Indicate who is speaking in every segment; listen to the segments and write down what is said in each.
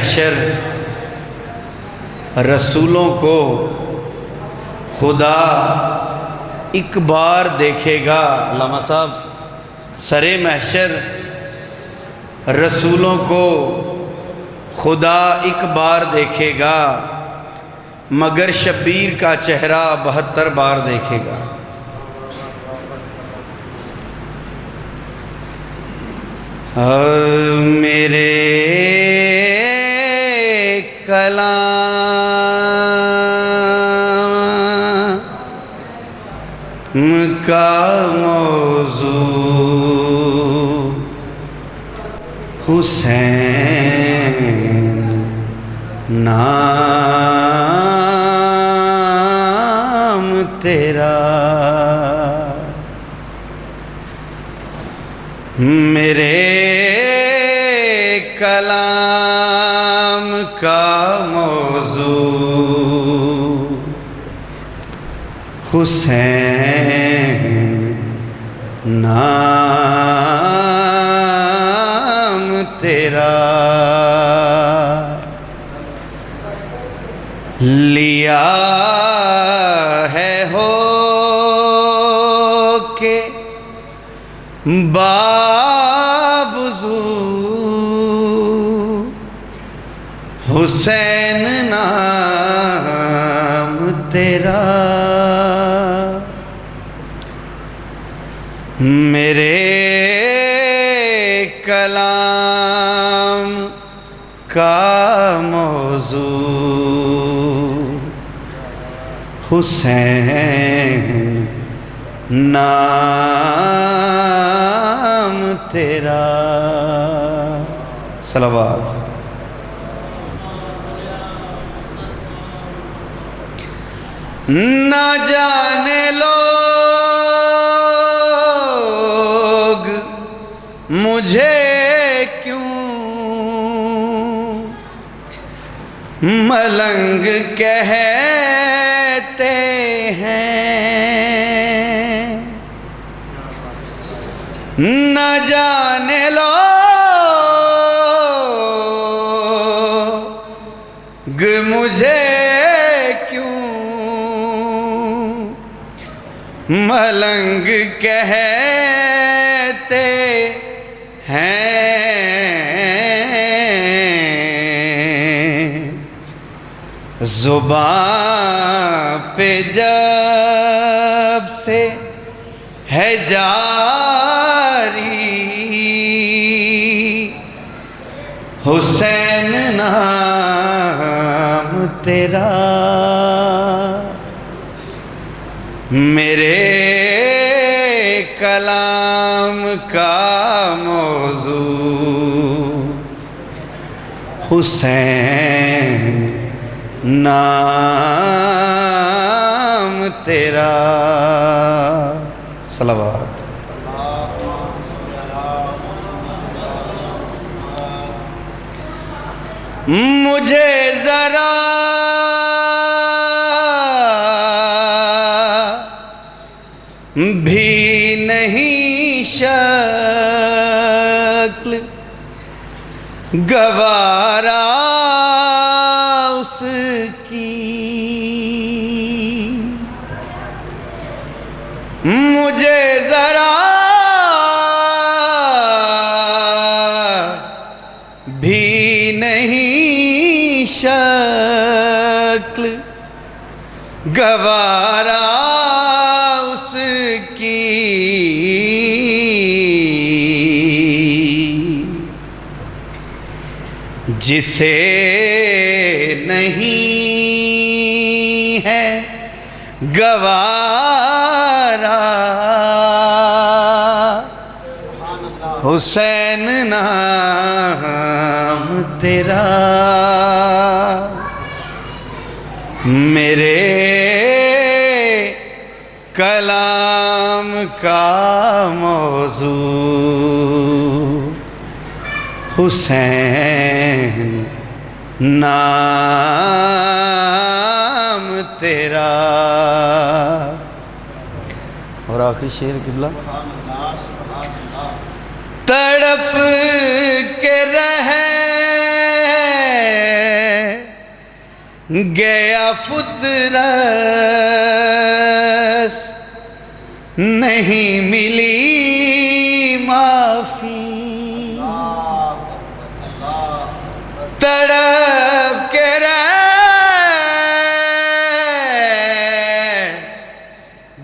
Speaker 1: محشر رسولوں کو خدا ایک بار دیکھے گا۔ علامہ صاحب، سر محشر رسولوں کو خدا ایک بار دیکھے گا، مگر شبیر کا چہرہ 72 بار دیکھے گا۔ میرے کلام کا موضوع حسین نام تیرا، میرے کلام کا موضوع حسین نام تیرا، لیا ہے ہو کے بابزو حسین نام تیرا، میرے کلام کا موضوع حسین نام تیرا۔ صلوات۔ نہ جانے لوگ مجھے کیوں ملنگ کہتے ہیں، نہ جانے لوگ مجھے کیوں ملنگ کہتے ہیں، زبان پہ جب سے ہے جاری حسین نام تیرا، میرے کلام کا موضوع حسین نام تیرا۔ صلوات۔ مجھے ذرا بھی نہیں شکل گوارا اس کی، مجھے ذرا بھی نہیں شکل گوارا اس کی، جسے نہیں ہے گوارا حسین نام تیرا، میرے کلام کا موضوع حسین نام تیرا۔ اور آخری شعر قبلہ، تڑپ کے رہے گیا فترس نہیں ملی معافی تڑپ کے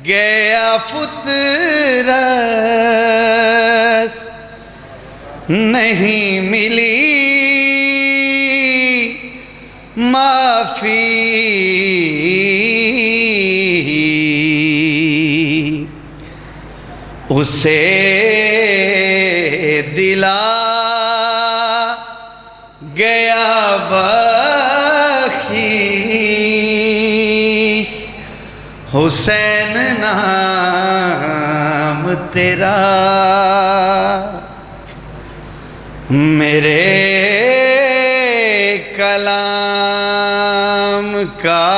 Speaker 1: گیا فترس نہیں ملی معافی اسے دلا گیا بخشش حسین نام تیرا میرے کلام کا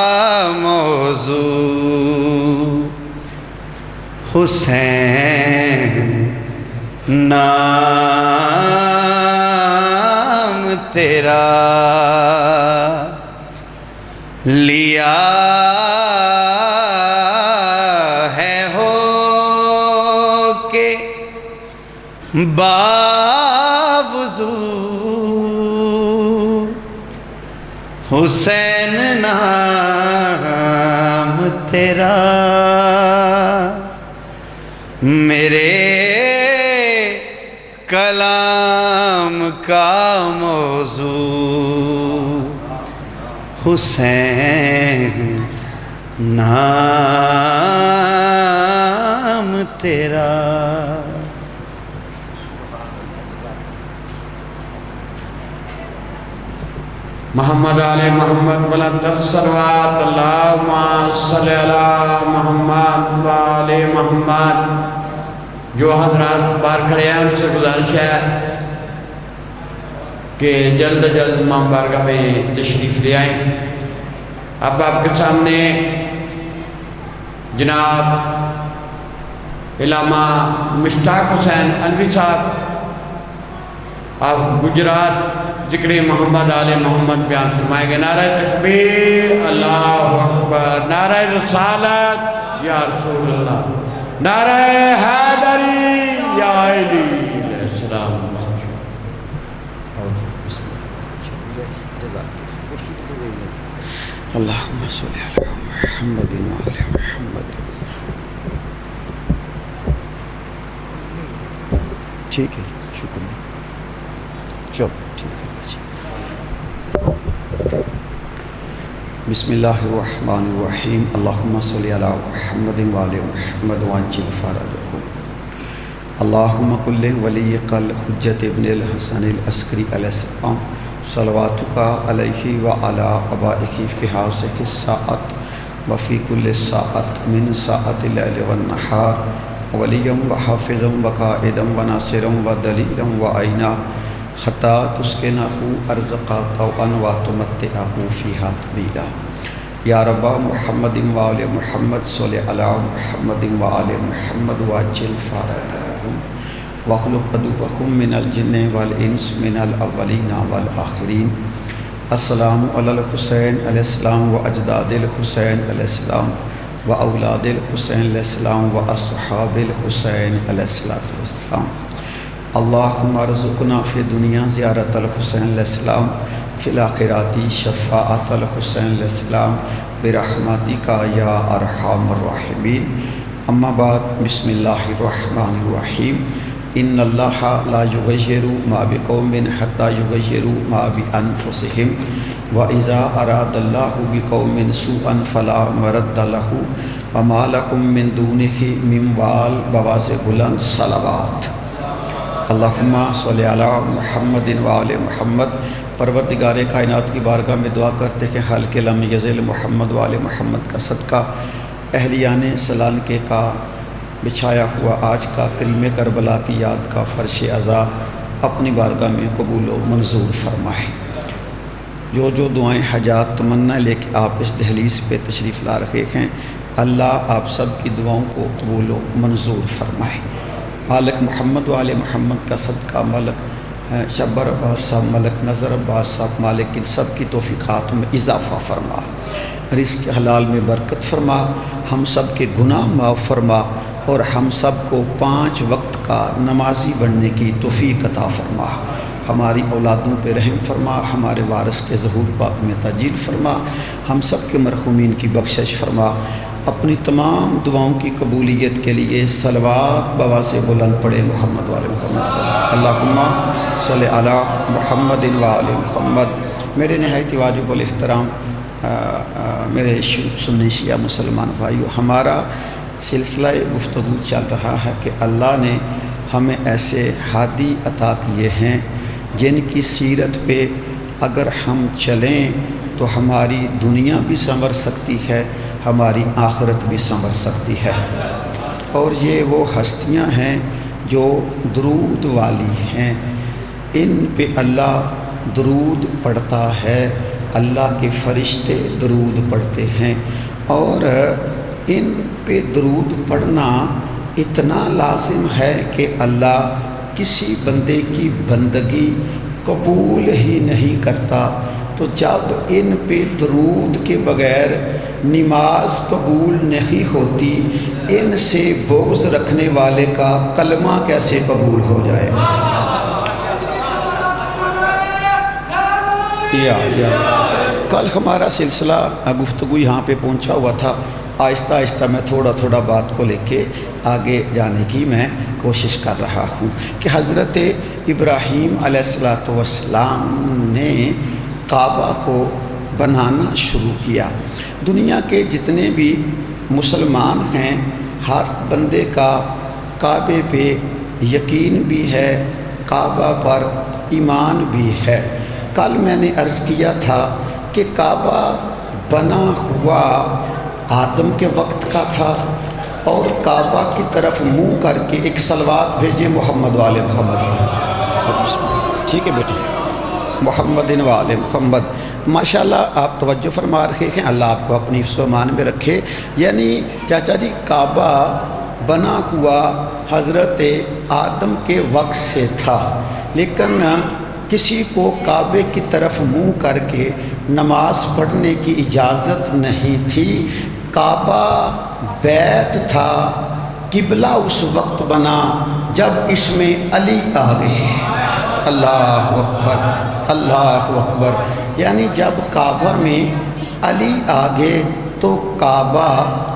Speaker 1: موضوع حسین نام تیرا لیا ہے ہو کے باوضو حسین نام تیرا میرے کلام کا موضوع حسین نام تیرا
Speaker 2: محمد علی محمد بلند الصلوات اللہم صلی علی محمد علی محمد. جو حضرات باہر کھڑے ہیں ان سے گزارش ہے کہ جلد جلد امام بارگاہ میں تشریف لے آئیں. اب آپ کے سامنے جناب علامہ مشتاق حسین علوی صاحب آف گجرات ذکر محمد آل محمد بیان فرمائیں گے. نعرہ تکبیر اللہ اکبر، نعرہ رسالت یا رسول اللہ، نعرہ حیدری یا علی علیہ السلام.
Speaker 1: اللہم صلی علی محمد و آل محمد. ٹھیک ہے، شکریہ. چلو ٹھیک ہے. بسم اللہ الرحمن الرحیم. اللہم صلی علی محمد و آل محمد وعجل فرجهم. اللہم کل ولی قل حجت ابن الحسن العسکری علیہ السلام صلواتک علیہ وعلی آبائہ فی ہذہ الساعۃ وفی کل ساعۃ من ساعۃ اللیل والنہار ولیا وحافظا وقائدا وناصرا ودلیلا وعینا حتی تسکنہ ارزقا طوعا وتمتعہ فیہا طویلا. یا رب محمد وآل محمد صلی علی محمد وآل محمد وعجل فرجهم واخلق عدوهم من الجن والانس من الاولین والآخرین. السلام علی الحسین علیہ السلام و اجداد الحسین علیہ السلام و اولاد الحسین علیہ السلام و اصحاب الحسین علیہ السلام. اللہم ارزقنا فی دنیا زیارت الحسین علیہ السلام فی الاخرات شفاعت الحسین علیہ السلام برحمتک یا ارحم الراحمین. اما بعد، بسم اللہ الرحمن الرحیم. ان اللہ لا یغیر ما بقوم حتی یغیروا ما بانفسہم واذا اراد اللہ بقوم سوءا فلا مرد لہ وما لہم من دونہ من وال. بواز بلند صلوات. اللہم صلی علی محمد وآل محمد. پروردگار کائنات کی بارگاہ میں دعا کرتے کہ حلق لم یزل محمد وآل محمد کا صدقہ اہلیان سلانکے کا بچھایا ہوا آج کا کریم کربلا کی یاد کا فرش عزا اپنی بارگاہ میں قبول و منظور فرمائے. جو دعائیں حاجات تمنا لے کے آپ اس دہلیز پہ تشریف لا رہے ہیں، اللہ آپ سب کی دعاؤں کو قبول و منظور فرمائے. مالک محمد وآل محمد کا صدقہ مالک شبر عباس صاحب، ملک نظر عباس صاحب، مالک، ان سب کی توفیقات میں اضافہ فرما، رزق حلال میں برکت فرما، ہم سب کے گناہ معاف فرما، اور ہم سب کو 5 وقت کا نمازی بننے کی توفیق عطا فرما، ہماری اولادوں پہ رحم فرما، ہمارے وارث کے ظہور پاک میں تاجیل فرما، ہم سب کے مرحومین کی بخشش فرما، اپنی تمام دعاؤں کی قبولیت کے لیے صلوات بآواز بلند پڑھے محمد والے محمد، اللہم صلی علی محمد وآل محمد۔ میرے نہایت واجب الاحترام میرے سنی شیعہ مسلمان بھائیو، ہمارا سلسلہ گفتگو چل رہا ہے کہ اللہ نے ہمیں ایسے ہادی عطا کیے ہیں جن کی سیرت پہ اگر ہم چلیں تو ہماری دنیا بھی سنور سکتی ہے، ہماری آخرت بھی سنور سکتی ہے، اور یہ وہ ہستیاں ہیں جو درود والی ہیں، ان پہ اللہ درود پڑھتا ہے، اللہ کے فرشتے درود پڑھتے ہیں، اور ان پہ درود پڑھنا اتنا لازم ہے کہ اللہ کسی بندے کی بندگی قبول ہی نہیں کرتا، تو جب ان پہ درود کے بغیر نماز قبول نہیں ہوتی، ان سے بغض رکھنے والے کا کلمہ کیسے قبول ہو جائے گا؟ کل ہمارا سلسلہ گفتگو یہاں پہ پہنچا ہوا تھا، آہستہ آہستہ میں تھوڑا تھوڑا بات کو لے کے آگے جانے کی میں کوشش کر رہا ہوں کہ حضرت ابراہیم علیہ السلام نے کعبہ کو بنانا شروع کیا۔ دنیا کے جتنے بھی مسلمان ہیں، ہر بندے کا کعبے پہ یقین بھی ہے، کعبہ پر ایمان بھی ہے۔ کل میں نے عرض کیا تھا کہ کعبہ بنا ہوا آدم کے وقت کا تھا، اور کعبہ کی طرف منہ کر کے ایک صلوات بھیجے محمد والے محمد پر، ٹھیک ہے بیٹے، محمد والے محمد۔ ماشاءاللہ آپ توجہ فرما رہے ہیں، اللہ آپ کو اپنی حفظ و امان میں رکھے۔ یعنی چاچا جی کعبہ بنا ہوا حضرت آدم کے وقت سے تھا، لیکن کسی کو کعبے کی طرف منہ کر کے نماز پڑھنے کی اجازت نہیں تھی۔ کعبہ بیت تھا، قبلہ اس وقت بنا جب اس میں علی آ گئے، اللہ اکبر اللہ اکبر، یعنی جب کعبہ میں علی آ گئے تو کعبہ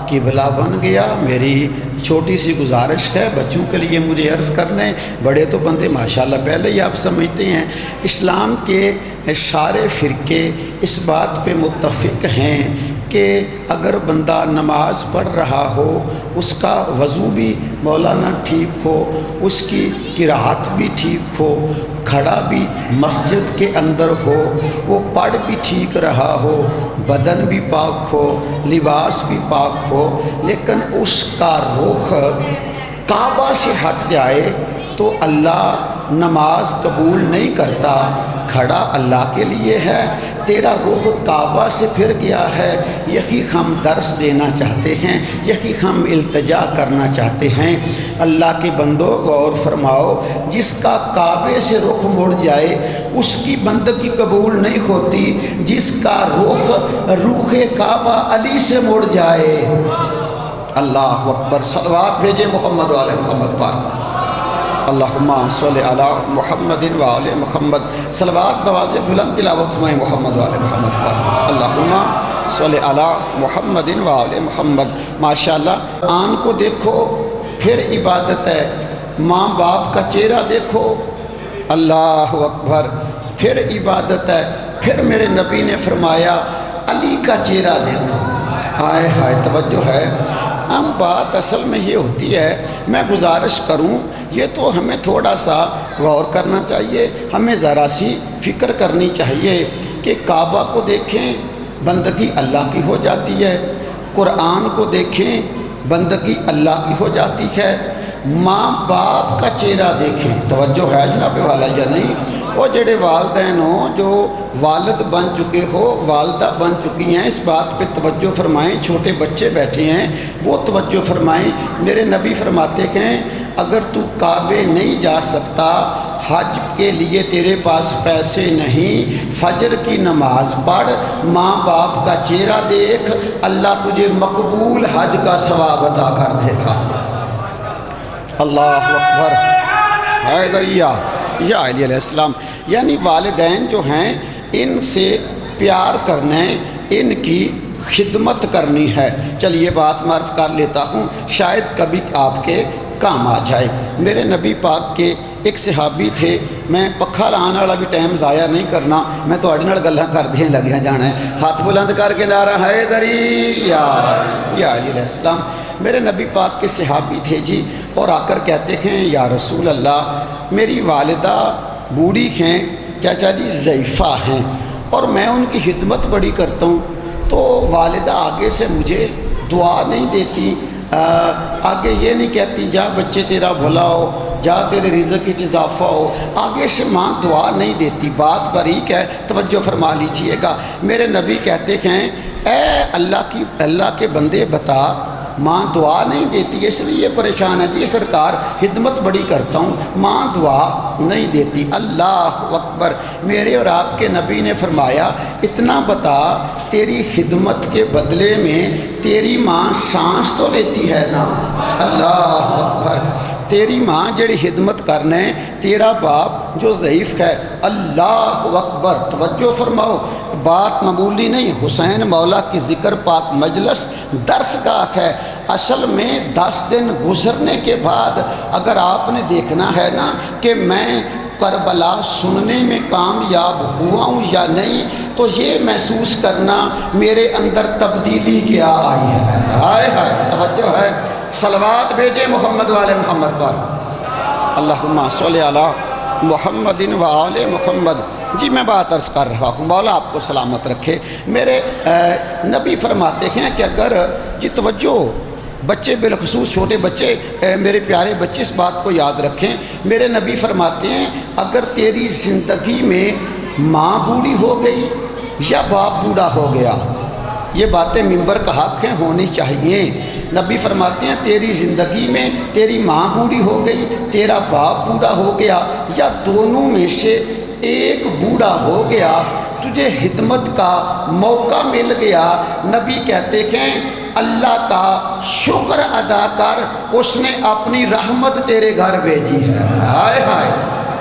Speaker 1: قبلہ بن گیا۔ میری چھوٹی سی گزارش ہے بچوں کے لیے مجھے عرض کرنے، بڑے تو بندے ماشاءاللہ پہلے ہی آپ سمجھتے ہیں، اسلام کے سارے فرقے اس بات پہ متفق ہیں کہ اگر بندہ نماز پڑھ رہا ہو، اس کا وضو بھی مولانا ٹھیک ہو، اس کی قرات بھی ٹھیک ہو، کھڑا بھی مسجد کے اندر ہو، وہ پڑھ بھی ٹھیک رہا ہو، بدن بھی پاک ہو، لباس بھی پاک ہو، لیکن اس کا رخ کعبہ سے ہٹ جائے تو اللہ نماز قبول نہیں کرتا۔ کھڑا اللہ کے لیے ہے، تیرا رخ کعبہ سے پھر گیا ہے، یہی ہم درس دینا چاہتے ہیں، یہی ہم التجا کرنا چاہتے ہیں۔ اللہ کے بندوں غور فرماؤ، جس کا کعبے سے رخ مڑ جائے اس کی بندگی قبول نہیں ہوتی، جس کا رخ کعبہ علی سے مڑ جائے، اللہ اکبر، صلوات بھیجے محمد والے محمد پر، اللہم صلی علی محمد وآل محمد، صلوات بآواز بلند تلاوت میں محمد وآل محمد پر، اللہم صلی علی محمد وآل محمد۔ ماشاءاللہ آن کو دیکھو پھر عبادت ہے، ماں باپ کا چہرہ دیکھو، اللہ اکبر، پھر عبادت ہے، پھر میرے نبی نے فرمایا علی کا چہرہ دیکھو، ہائے ہائے توجہ ہے۔ ہم بات اصل میں یہ ہوتی ہے، میں گزارش کروں، یہ تو ہمیں تھوڑا سا غور کرنا چاہیے، ہمیں ذرا سی فکر کرنی چاہیے کہ کعبہ کو دیکھیں بندگی اللہ کی ہو جاتی ہے، قرآن کو دیکھیں بندگی اللہ کی ہو جاتی ہے، ماں باپ کا چہرہ دیکھیں، توجہ ہے جناب والا یا نہیں؟ وہ جڑے والدین ہوں، جو والد بن چکے ہو، والدہ بن چکی ہیں، اس بات پہ توجہ فرمائیں، چھوٹے بچے بیٹھے ہیں وہ توجہ فرمائیں۔ میرے نبی فرماتے ہیں اگر تو کعبے نہیں جا سکتا حج کے لیے تیرے پاس پیسے نہیں، فجر کی نماز پڑھ، ماں باپ کا چہرہ دیکھ، اللہ تجھے مقبول حج کا ثواب عطا کر دے گا۔ اللہ اکبر۔ حیدریہ یا علی علیہ السلام، یعنی والدین جو ہیں ان سے پیار کرنا ہے، ان کی خدمت کرنی ہے۔ چلیے بات میں عرض کر لیتا ہوں، شاید کبھی آپ کے کام آ جائے۔ میرے نبی پاک کے ایک صحابی تھے، میں پکھا لانے والا بھی ٹائم ضائع نہیں کرنا، میں تواڈے نال گلاں کردے لگیا جانا ہے۔ ہاتھ بلند کر کے نعرہ حیدری یا علی علیہ السلام۔ میرے نبی پاک کے صحابی تھے جی، اور آ کر کہتے ہیں یا رسول اللہ، میری والدہ بوڑھی ہیں، چاچا جی ضعیفہ ہیں، اور میں ان کی خدمت بڑی کرتا ہوں، تو والدہ آگے سے مجھے دعا نہیں دیتی، آگے یہ نہیں کہتی جا بچے تیرا بھلا ہو، جا تیرے رزق کی اضافہ ہو، آگے سے ماں دعا نہیں دیتی۔ بات باریک ہے، توجہ فرما لیجئے گا۔ میرے نبی کہتے ہیں اے اللہ کے بندے بتا، ماں دعا نہیں دیتی اس لیے پریشان ہے جی سرکار، خدمت بڑی کرتا ہوں، ماں دعا نہیں دیتی۔ اللہ اکبر۔ میرے اور آپ کے نبی نے فرمایا اتنا بتا، تیری خدمت کے بدلے میں تیری ماں سانس تو لیتی ہے نا؟ اللہ اکبر۔ تیری ماں جڑی خدمت کرنے، تیرا باپ جو ضعیف ہے، اللہ اکبر۔ توجہ فرماؤ، بات معمولی نہیں، حسین مولا کی ذکر پاک مجلس درس گاہ ہے۔ اصل میں 10 دن گزرنے کے بعد اگر آپ نے دیکھنا ہے نا کہ میں کربلا سننے میں کامیاب ہوا ہوں یا نہیں، تو یہ محسوس کرنا میرے اندر تبدیلی کیا آئی ہے۔ ہائے ہائے، توجہ ہے، صلوات بھیجے محمد والے محمد پر، اللہم صلی علی محمد و آل محمد۔ جی میں بات عرض کر رہا ہوں، مولا آپ کو سلامت رکھے۔ میرے نبی فرماتے ہیں کہ اگر جی توجہ، بچے بالخصوص چھوٹے بچے، میرے پیارے بچے اس بات کو یاد رکھیں، میرے نبی فرماتے ہیں اگر تیری زندگی میں ماں بوڑھی ہو گئی یا باپ بوڑھا ہو گیا، یہ باتیں منبر کا حق ہیں، ہونی چاہیے۔ نبی فرماتے ہیں تیری زندگی میں تیری ماں بوڑھی ہو گئی، تیرا باپ بوڑھا ہو گیا، یا دونوں میں سے ایک بوڑھا ہو گیا، تجھے خدمت کا موقع مل گیا، نبی کہتے ہیں اللہ کا شکر ادا کر، اس نے اپنی رحمت تیرے گھر بھیجی ہے۔ ہائے ہائے،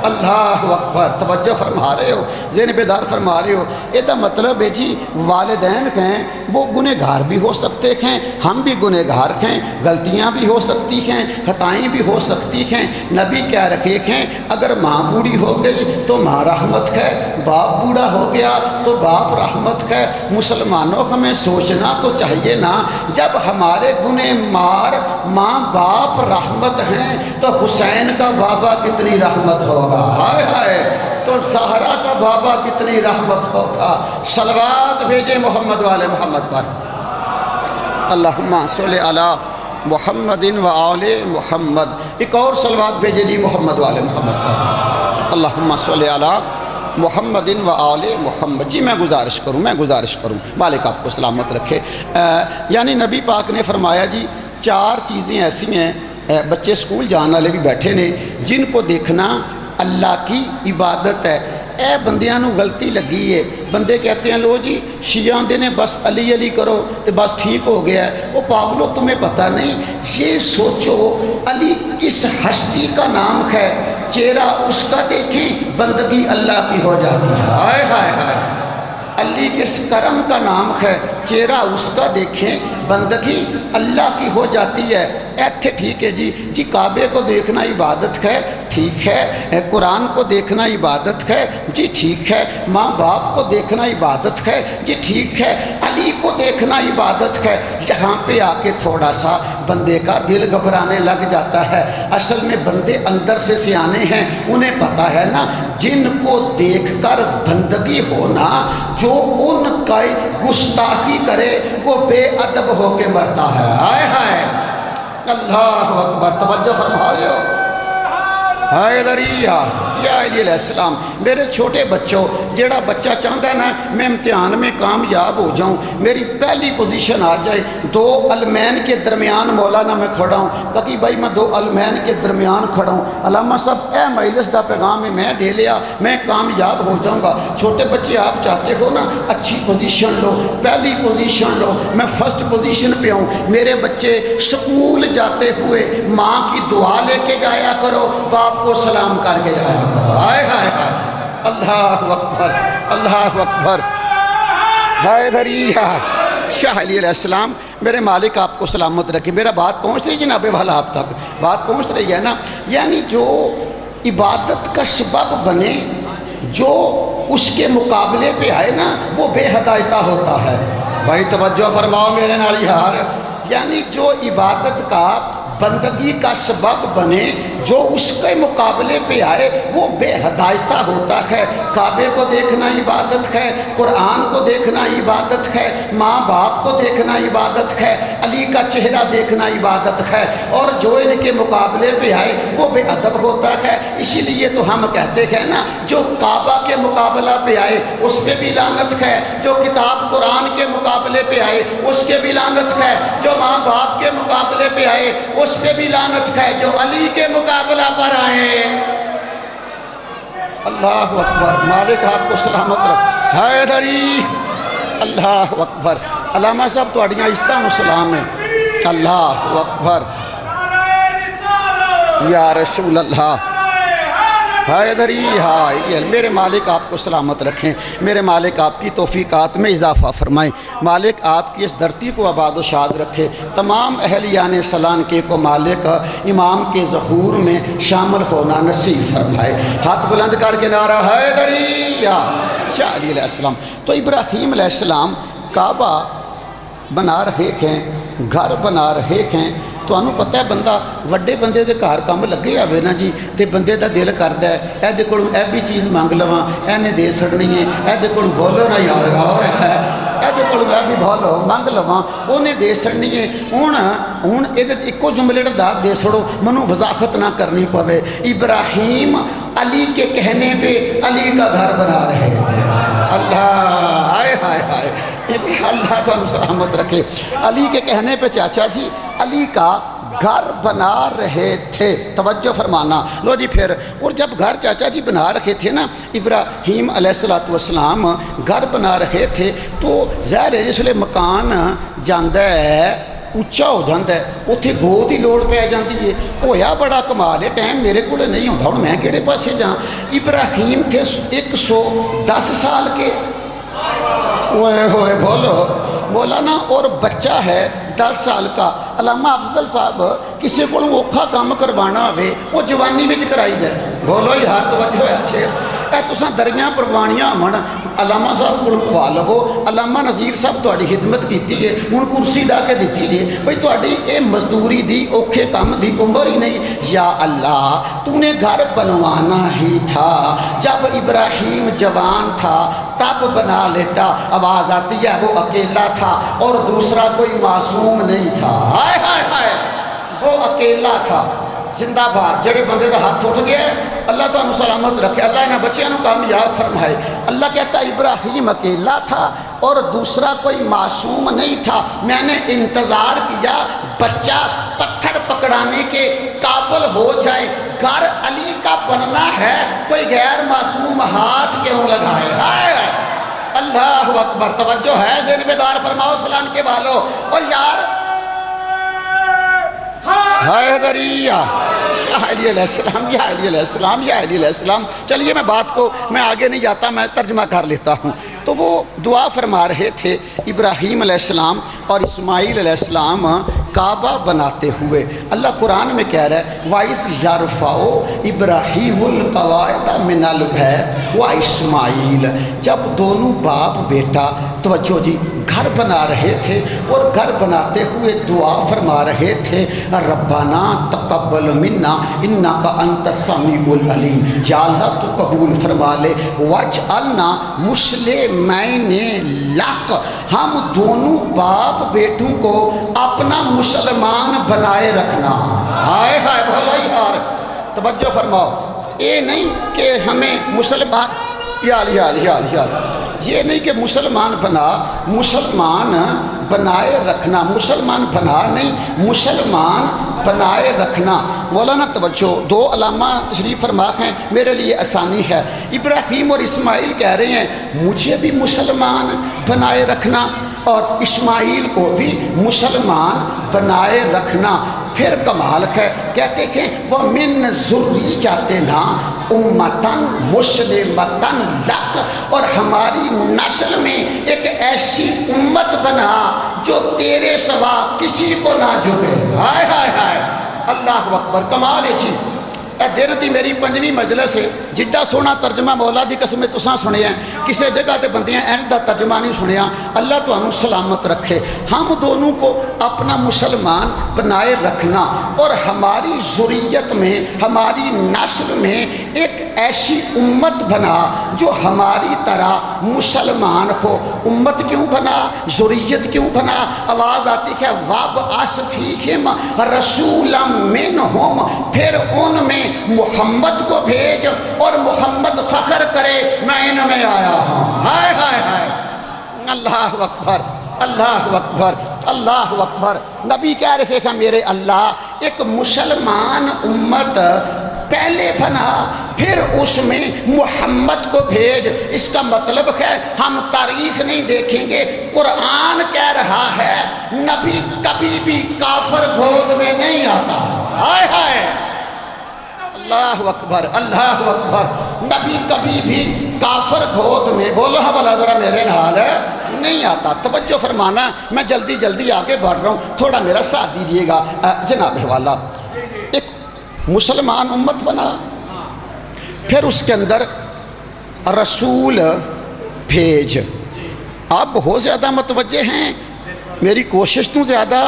Speaker 1: اللہ اکبر۔ توجہ فرما رہے ہو، ذہن بیدار فرما رہے ہو۔ یہ مطلب ہے جی والدین ہیں وہ گنہگار بھی ہو سکتے ہیں، ہم بھی گنہگار ہیں، غلطیاں بھی ہو سکتی ہیں، خطائیں بھی ہو سکتی ہیں۔ نبی کہہ رکھے ہیں اگر ماں بوڑھی ہو گئی تو ماں رحمت ہے، باپ بوڑھا ہو گیا تو باپ رحمت ہے۔ مسلمانوں ہمیں سوچنا تو چاہیے نا، جب ہمارے گنہ مار ماں باپ رحمت ہیں تو حسین کا بابا کتنی رحمت ہوگا، ہائے ہائے، تو زہرا کا بابا کتنی رحمت ہوگا۔ صلوات بھیجے محمد والے محمد پر، اللہم صلی علی محمد و آل محمد۔ ایک اور صلوات بھیجے جی محمد والے محمد پر، اللہم صلی علی محمد و آل محمد۔ جی میں گزارش کروں، مالک آپ کو سلامت رکھے۔ یعنی نبی پاک نے فرمایا جی 4 چیزیں ایسی ہیں، بچے سکول جانے والے بھی بیٹھے نے، جن کو دیکھنا اللہ کی عبادت ہے۔ اے بندیاں نو غلطی لگی ہے، بندے کہتے ہیں لو جی شیعہ دے نے بس علی علی کرو تو بس ٹھیک ہو گیا ہے۔ وہ پاگلو تمہیں پتہ نہیں، یہ سوچو علی کس ہستی کا نام ہے، چہرہ اس کا دیکھیں بندگی اللہ کی ہو جاتی ہے۔ ہائے ہائے ہائے، علی کس کرم کا نام ہے، چہرہ اس کا دیکھیں بندگی اللہ کی ہو جاتی ہے۔ ایتھے ٹھیک ہے جی کعبے کو دیکھنا عبادت ہے، ٹھیک ہے، قرآن کو دیکھنا عبادت ہے، جی ٹھیک ہے، ماں باپ کو دیکھنا عبادت ہے، جی ٹھیک ہے، علی کو دیکھنا عبادت ہے۔ یہاں پہ آ کے تھوڑا سا بندے کا دل گھبرانے لگ جاتا ہے۔ اصل میں بندے اندر سے سیانے ہیں، انہیں پتہ ہے نا جن کو دیکھ کر بندگی ہونا، جو ان کا گستاخی کرے وہ بے ادب ہو کے مرتا ہے۔ ہائے ہائے، اللہ اکبر۔ توجہ فرما رہے ہو، حیدری یا علی علیہ السلام. میرے چھوٹے بچوں، جیڑا بچہ چاہتا ہے نا میں امتحان میں کامیاب ہو جاؤں، میری پہلی پوزیشن آ جائے، دو علمین کے درمیان مولانا میں کھڑا ہوں، کہ بھائی میں دو علمین کے درمیان کھڑا ہوں، علامہ صاحب اے مجلس دا پیغام میں دے لیا، میں کامیاب ہو جاؤں گا. چھوٹے بچے آپ چاہتے ہو نا اچھی پوزیشن لو، پہلی پوزیشن لو، میں فرسٹ پوزیشن پہ ہوں. میرے بچے سکول جاتے ہوئے ماں کی دعا لے کے جایا کرو، باپ کو سلام کر کے جایا کرو. ہائے ہائے ہائے، اللہ اکبر اللہ اکبر. حیدری شاہ علی علیہ السلام. میرے مالک آپ کو سلامت رکھے. میرا بات پہنچ رہی ہے جناب والا آپ تک؟ بات پہنچ رہی ہے نا؟ یعنی جو عبادت کا سبب بنے، جو اس کے مقابلے پہ آئے نا، وہ بے ہدایتہ ہوتا ہے. بھائی توجہ فرماؤ میرے نال یار. یعنی جو عبادت کا بندگی کا سبب بنے، جو اس کے مقابلے پہ آئے، وہ بے ہدایتہ ہوتا ہے. کعبے کو دیکھنا عبادت ہے، قرآن کو دیکھنا عبادت ہے، ماں باپ کو دیکھنا عبادت ہے، علی کا چہرہ دیکھنا عبادت ہے، اور جو ان کے مقابلے پہ آئے وہ بے ادب ہوتا ہے. اسی لیے تو ہم کہتے ہیں نا، جو کعبہ کے مقابلہ پہ آئے اس پہ بھی لعنت ہے، جو کتاب قرآن کے مقابلے پہ آئے اس کے بھی لعنت ہے، جو ماں باپ کے مقابلے پہ آئے اس پہ بھی لعنت ہے، جو علی کے مقابلہ پر آئے. اللہ اکبر. مالک آپ کو سلامت رکھ. حیدری اللہ اکبر. علامہ صاحب تھوڑیاں عزتاں نوں سلام ہے. اللہ اکبر یا رسول اللہ. حیدری میرے مالک آپ کو سلامت رکھیں. میرے مالک آپ کی توفیقات میں اضافہ فرمائیں. مالک آپ کی اس دھرتی کو آباد و شاد رکھے. تمام اہلیان سلانکے کو مالک امام کے ظہور میں شامل ہونا نصیب فرمائے. ہاتھ بلند کر کے نعرہ حیدری یا شاہ علی علیہ السلام. تو ابراہیم علیہ السلام کعبہ بنا رہے ہیں، گھر بنا رہے ہیں. تو انہوں پتہ ہے بندہ وڈے بندے دے گھر کام لگے آوے نا جی، تے بندے دا دل کردا ہے اے دے کولوں اے بھی چیز منگ لواں، اے نے دے سڑنی ہے، اے دے کولوں بولو نا یار غور ہے، اے دے کولوں اے بھی بولو منگ لواں، اونے دے سڑنی ہے. ہن اے دے اکو جملے دا دے سڑو، منوں وضاحت نہ کرنی پوے. ابراہیم علی کے کہنے پہ علی کا گھر بنا رہے تھے. اللہ ہائے ہائے ہائے، اللہ تو سلامت رکھے. علی کے کہنے پہ چاچا جی علی کا گھر بنا رہے تھے. توجہ فرمانا. لو جی پھر، اور جب گھر چاچا جی بنا رہے تھے نا، ابراہیم علیہ السلام گھر بنا رہے تھے، تو ظاہر ہے جس لئے مکان جاندہ ہے اچھا ہو جاندہ ہے، اتھے گود ہی لوڑ پہ جاندی ہے. ہویا بڑا کمال ہے، ٹائم میرے کو نہیں ہوتا ہوں میں کہڑے پاسے جہاں. ابراہیم تھے 110 سال کے. ہوئے بولو بولا نا. اور بچہ ہے 10 سال کا. علامہ افضل صاحب کسی کو اوکھا کام کروانا ہوئے وہ جوانی میں کرائی جائے. بولو یار توجہ ہے تھے. اے تساں دریاں پروانیاں من علامہ صاحب کو پوا لو. علامہ نذیر صاحب تہاڈی خدمت کیتی ہے، ہن کرسی ڈا کے دتی جی بھئی تہاڈی اے مزدوری دی اوکھے کام دی عمر ہی نہیں. یا اللہ تو نے گھر بنوانا ہی تھا، جب ابراہیم جوان تھا تب بنا لیتا. آواز آتی ہے وہ اکیلا تھا اور دوسرا کوئی معصوم نہیں تھا. ہائے ہائے ہائے، وہ اکیلا تھا. زندہ باد. جڑے بندے دا ہاتھ اٹھ گیا اللہ تو انہوں سلامت رکھے، اللہ انہیں بچیاں کامیاب فرمائے. اللہ کہتا ہے ابراہیم اکیلا تھا اور دوسرا کوئی معصوم نہیں تھا. میں نے انتظار کیا بچہ پتھر پکڑانے کے قابل ہو جائے. گھر علی کا بننا ہے، کوئی غیر معصوم ہاتھ کیوں لگائے. اللہ اکبر. توجہ ہے ذہن بیدار فرماؤ سلام کے والو. اور یار حیدری شاہ علی علیہ السلام یا علی علیہ السلام یا علی علیہ السلام. چلیے میں بات کو میں آگے نہیں جاتا، میں ترجمہ کر لیتا ہوں. تو وہ دعا فرما رہے تھے ابراہیم علیہ السلام اور اسماعیل علیہ السلام کعبہ بناتے ہوئے. اللہ قرآن میں کہہ رہا ہے وَإِذْ يَرْفَعُ إِبْرَاهِيمُ الْقَوَاعِدَ مِنَ الْبَيْتِ وَإِسْمَاعِيلُ. جب دونوں باپ بیٹا توجہ جی گھر بنا رہے تھے اور گھر بناتے ہوئے دعا فرما رہے تھے ربنا تقبل منا انک انت السمیع العلیم. یا اللہ تو قبول فرما لے. واجعلنا مسلمین لک. ہم دونوں باپ بیٹوں کو اپنا مسلمان بنائے رکھنا. ہائے ہائے بولو یار توجہ فرماؤ، یہ نہیں کہ ہمیں مسلمان یہ نہیں کہ مسلمان بنائے رکھنا، مسلمان بنا نہیں، مسلمان بنائے رکھنا۔ مولانا توجہ، دو علامہ تشریف فرما ہیں، میرے لیے آسانی ہے۔ ابراہیم اور اسماعیل کہہ رہے ہیں مجھے بھی مسلمان بنائے رکھنا اور اسماعیل کو بھی مسلمان بنائے رکھنا۔ پھر کمال ہے، کہتے کہ وَمِن ذُرِّيَّتِنَا اُمَّةً مُسْلِمَةً لَكَ، اور ہماری نسل میں ایک ایسی امت بنا جو تیرے سوا کسی کو نہ جھکے۔ ہائے ہائے ہائے، اللہ اکبر، کمال ہے جی۔ اے دن دی میری 5ویں مجلس ہے، جڈا سونا ترجمہ مولا دی قسم تساں سنیا، کسی جگہ تے بندیاں این دا ترجمہ نہیں سنیا۔ اللہ تانوں سلامت رکھے۔ ہم دونوں کو اپنا مسلمان بنائے رکھنا اور ہماری ذریت میں، ہماری نسل میں ایک ایسی امت بنا جو ہماری طرح مسلمان ہو۔ امت کیوں بنا، ذریت کیوں بنا؟ آواز آتی ہے وَابْعَثْ فِيهِمْ رَسُولًا مِّنْهُمْ، پھر ان میں محمد کو بھیج اور محمد فخر کرے میں ان میں آیا ہوں۔ ہائے ہائے ہائے، اللہ اکبر، اللہ اکبر، اللہ اکبر۔ نبی کہہ رہے ہیں میرے اللہ ایک مسلمان امت پہلے بنا، پھر اس میں محمد کو بھیج۔ اس کا مطلب ہے ہم تاریخ نہیں دیکھیں گے، قرآن کہہ رہا ہے نبی کبھی بھی کافر گود میں نہیں آتا۔ ہائے ہائے، اللہ اکبر، اللہ اکبر۔ نبی کبھی بھی کافر گود میں، بولو ہاں بلا ذرا میرے نال، نہیں آتا۔ توجہ فرمانا، میں جلدی جلدی آگے بڑھ رہا ہوں، تھوڑا میرا ساتھ دیجئے گا جناب والا۔ ایک مسلمان امت بنا، پھر اس کے اندر رسول بھیج۔ آپ بہت زیادہ متوجہ ہیں، میری کوشش تو زیادہ،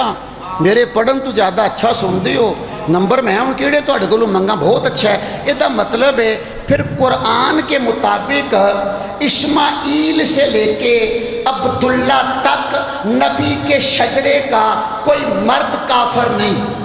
Speaker 1: میرے پڑھن تو زیادہ اچھا سنتے ہو۔ نمبر میں ہوں کیڑے تو اڈگلو منگا بہت اچھا ہے۔ یہ دا مطلب ہے پھر قرآن کے مطابق اسماعیل سے لے کے عبداللہ تک نبی کے شجرے کا کوئی مرد کافر نہیں۔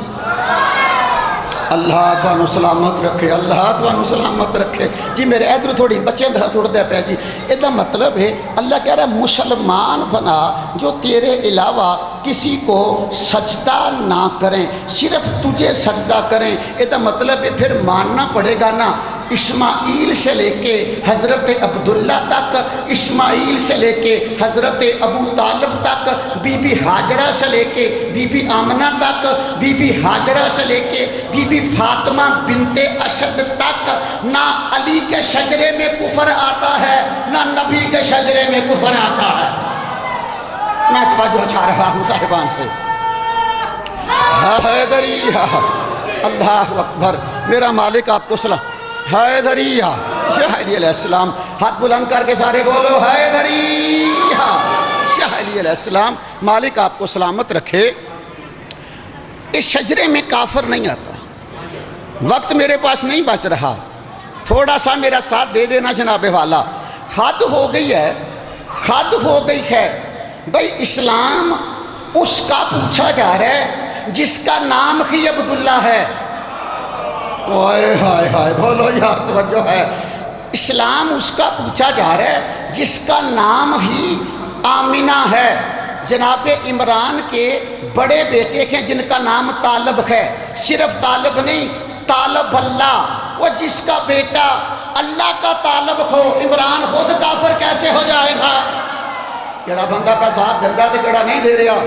Speaker 1: اللہ تانوں سلامت رکھے، اللہ تانوں سلامت رکھے جی۔ میرے ادھر تھوڑی بچے دا تھوڑا پیا جی۔ یہ دا مطلب ہے اللہ کہہ رہا ہے مسلمان بنا جو تیرے علاوہ کسی کو سجدہ نہ کریں، صرف تجھے سجدہ کریں۔ یہ دا مطلب ہے پھر ماننا پڑے گا نا، اسماعیل سے لے کے حضرت عبداللہ تک، اسماعیل سے لے کے حضرت ابو طالب تک، بی بی ہاجرہ سے لے کے بی بی آمنہ تک، بی بی ہاجرہ سے لے کے بی بی فاطمہ بنت اسد تک، نہ علی کے شجرے میں کفر آتا ہے نہ نبی کے شجرے میں کفر آتا ہے۔ میں توجہ چاہ رہا ہوں صاحبان سے، حیدریہ، اللہ اکبر۔ میرا مالک آپ کو سلام، حیدریہ، شاہ علی علیہ السلام، ہاتھ بلند کر کے سارے بولو حیدریہ، شاہ علی علیہ السلام۔ مالک آپ کو سلامت رکھے۔ اس شجرے میں کافر نہیں آتا۔ وقت میرے پاس نہیں بچ رہا، تھوڑا سا میرا ساتھ دے دینا جناب والا۔ حد ہو گئی ہے، حد ہو گئی ہے بھائی۔ اسلام اس کا پوچھا جا رہا ہے جس کا نام ہی عبداللہ ہے۔ ہائے ہائے ہائے، بولو یار توجہ ہے۔ اسلام اس کا پوچھا جا رہا ہے جس کا نام ہی آمنہ ہے۔ جناب عمران کے بڑے بیٹے ہیں جن کا نام طالب ہے، صرف طالب نہیں، طالب اللہ، وہ جس کا بیٹا اللہ کا طالب ہو، عمران خود کافر کیسے ہو جائے گا؟ کیڑا بندہ کا ساتھ دندا تے کیڑا نہیں دے رہا؟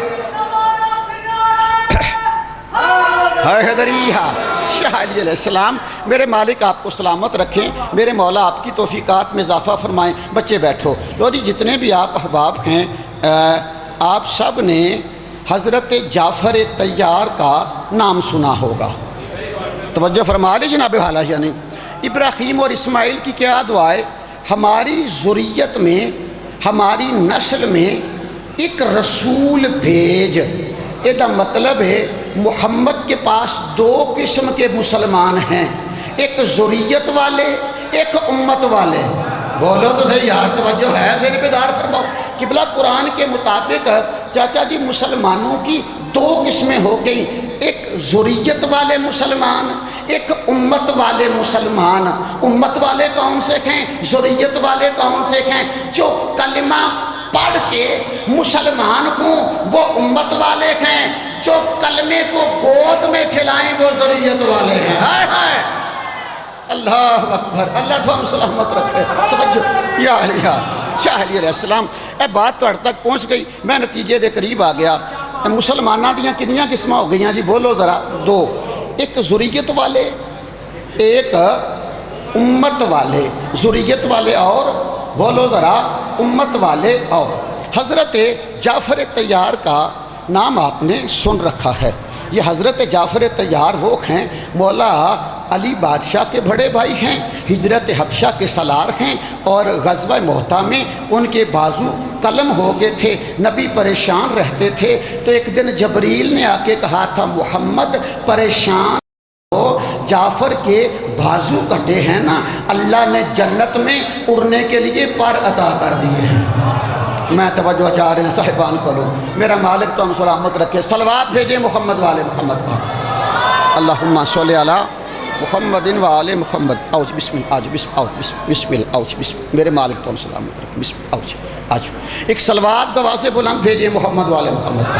Speaker 1: حیدریہ، شاہ علی علیہ السلام۔ میرے مالک آپ کو سلامت رکھیں، میرے مولا آپ کی توفیقات میں اضافہ فرمائیں۔ بچے بیٹھو، لو جی جتنے بھی آپ احباب ہیں، آپ سب نے حضرت جعفر طیار کا نام سنا ہوگا۔ توجہ فرما لیں جناب والا، یعنی ابراہیم اور اسماعیل کی کیا دعا ہے؟ ہماری ذریت میں، ہماری نسل میں ایک رسول بھیج۔ یہ دا مطلب ہے محمد کے پاس دو قسم کے مسلمان ہیں، ایک ذریت والے، ایک امت والے۔ بولو تو صحیح یار، توجہ ہے، سر بیدار فرماؤ۔ قبلہ قرآن کے مطابق چاچا جی مسلمانوں کی دو قسمیں ہو گئی، ایک ذریت والے مسلمان، ایک امت والے مسلمان، امت والے کون سے ہیں؟ ذریت والے کون سے ہیں؟ جو کلمہ پڑھ کے مسلمان ہوں وہ امت والے ہیں، جو کلمے کو گود میں کھلائیں وہ ذریت والے ہیں۔ ہائے ہائے اللہ اکبر، اللہ تو ہم سلامت رکھے۔ توجہ یا علیہ شاہ علی علیہ السلام، اے بات تو اڑ تک پہنچ گئی، میں نتیجے دے قریب آ گیا۔ مسلمانہ دیاں کنیاں قسمہ ہو گئیاں جی؟ بولو ذرا، دو، ایک ذریت والے، ایک امت والے۔ ذریت والے اور بولو ذرا امت والے اور۔ حضرت جعفر طیار کا نام آپ نے سن رکھا ہے۔ یہ حضرت جعفر طیار وہ ہیں، مولا علی بادشاہ کے بڑے بھائی ہیں، ہجرت حبشہ کے سالار ہیں، اور غزوہ مؤتہ میں ان کے بازو قلم ہو گئے تھے، نبی پریشان رہتے تھے۔ تو ایک دن جبریل نے آ کے کہا تھا محمد پریشان ہو، جعفر کے بازو کٹے ہیں نا، اللہ نے جنت میں اڑنے کے لیے پر عطا کر دیے ہیں۔ میں توجہ چاہ رہے ہیں صاحبان کو لو، میرا مالک تو ہم سلامت رکھے۔ صلوات بھیجیں محمد والے محمد پر، اللہم صلی علی محمد و آل محمد۔ اوج بسم اللہ، آج بسم اللہ، اوج بسم، میرے مالک تو ہم سلامت رکھے، بسم اللہ، اوج آج ایک صلوات بواز بلند بھیجیں محمد والے محمد پر،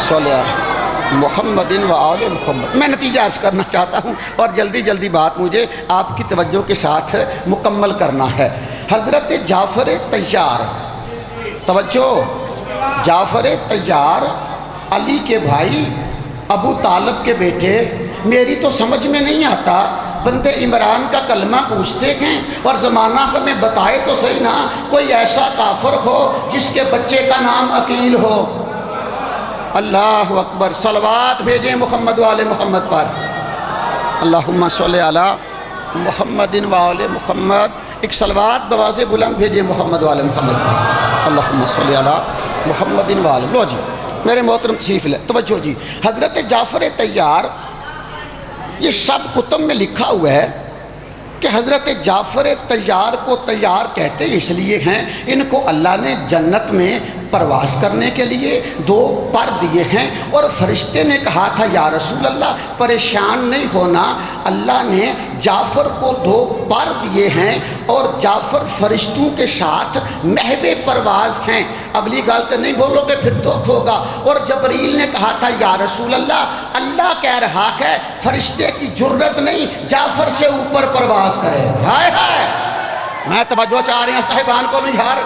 Speaker 1: صلی علی محمد و آل محمد۔ میں نتیجہ عرض کرنا چاہتا ہوں اور جلدی جلدی بات مجھے آپ کی توجہ کے ساتھ مکمل کرنا ہے۔ حضرت جعفر طیار، توجہ، جعفر طیار علی کے بھائی ابو طالب کے بیٹے۔ میری تو سمجھ میں نہیں آتا، بندے عمران کا کلمہ پوچھتے ہیں اور زمانہ ہمیں بتائے تو صحیح نا، کوئی ایسا کافر ہو جس کے بچے کا نام عقیل ہو۔ اللہ اکبر، صلوات بھیجیں محمد والے محمد پر، اللہم صلی علی محمد و آل محمد۔ ایک صلوات بواز بلند بھیجیں محمد والے محمد پر، اللہم صلی علی محمد و آل۔ لو جی میرے محترم تشریف لے، توجہ جی۔ حضرت جعفر طیار، یہ سب کتب میں لکھا ہوا ہے کہ حضرت جعفر طیار کو طیار کہتے اس لیے ہیں، ان کو اللہ نے جنت میں پرواز کرنے کے لیے دو پر دیے ہیں، اور فرشتے نے کہا تھا یا رسول اللہ پریشان نہیں ہونا، اللہ نے جعفر کو دو پر دیے ہیں اور جعفر فرشتوں کے ساتھ محو پرواز ہیں۔ اگلی غلط نہیں بولو کہ پھر دکھ ہوگا۔ اور جبریل نے کہا تھا یا رسول اللہ، اللہ کہہ رہا ہے فرشتے کی جرت نہیں جعفر سے اوپر پرواز کرے۔ ہائے ہائے، میں توجہ چاہ رہے ہیں صاحبان کو نہیں یار،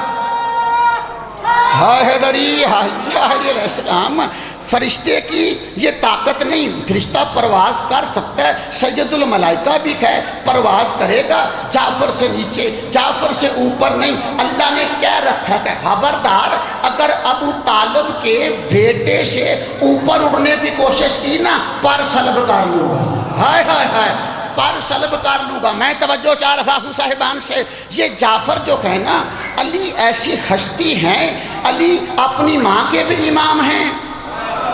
Speaker 1: ہائے حیدری علیہ السلام، فرشتے کی یہ طاقت نہیں، فرشتہ پرواز کر سکتا ہے، سید الملائکہ بھی ہے پرواز کرے گا، جعفر سے نیچے جعفر سے اوپر نہیں۔ اللہ نے کہہ رکھا ہے خبردار اگر ابو طالب کے بیٹے سے اوپر اڑنے کی کوشش کی نا پر سلب کر لوں گا۔ ہائے ہائے ہائے، پر سلب کر لوں گا۔ میں توجہ چاہ رہا ہوں صاحبان سے، یہ جعفر جو ہے نا، علی ایسی ہستی ہیں، علی اپنی ماں کے بھی امام ہیں،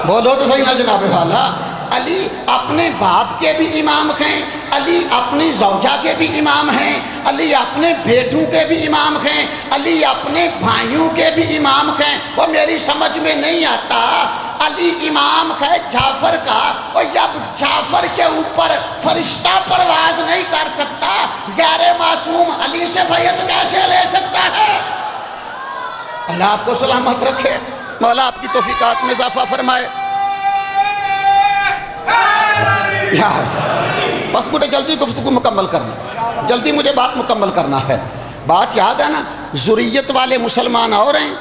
Speaker 1: بولو تو صحیح نا جناب والا، علی اپنے باپ کے بھی امام ہیں، علی اپنی زوجہ کے بھی امام ہیں، علی اپنے بیٹوں کے بھی امام ہیں، علی اپنے بھائیوں کے بھی امام ہیں۔ وہ میری سمجھ میں نہیں آتا، علی امام ہے جعفر کا، اور جب جعفر کے اوپر فرشتہ پرواز نہیں کر سکتا، غیر معصوم علی سے بیعت کیسے لے سکتا ہے؟ اللہ آپ کو سلامت رکھے، مولا آپ کی توفیقات میں اضافہ فرمائے۔ بس مجھے جلدی گفتگو مکمل کرنا، جلدی مجھے بات مکمل کرنا ہے۔ بات یاد ہے نا، ذریت والے مسلمان اور ہیں،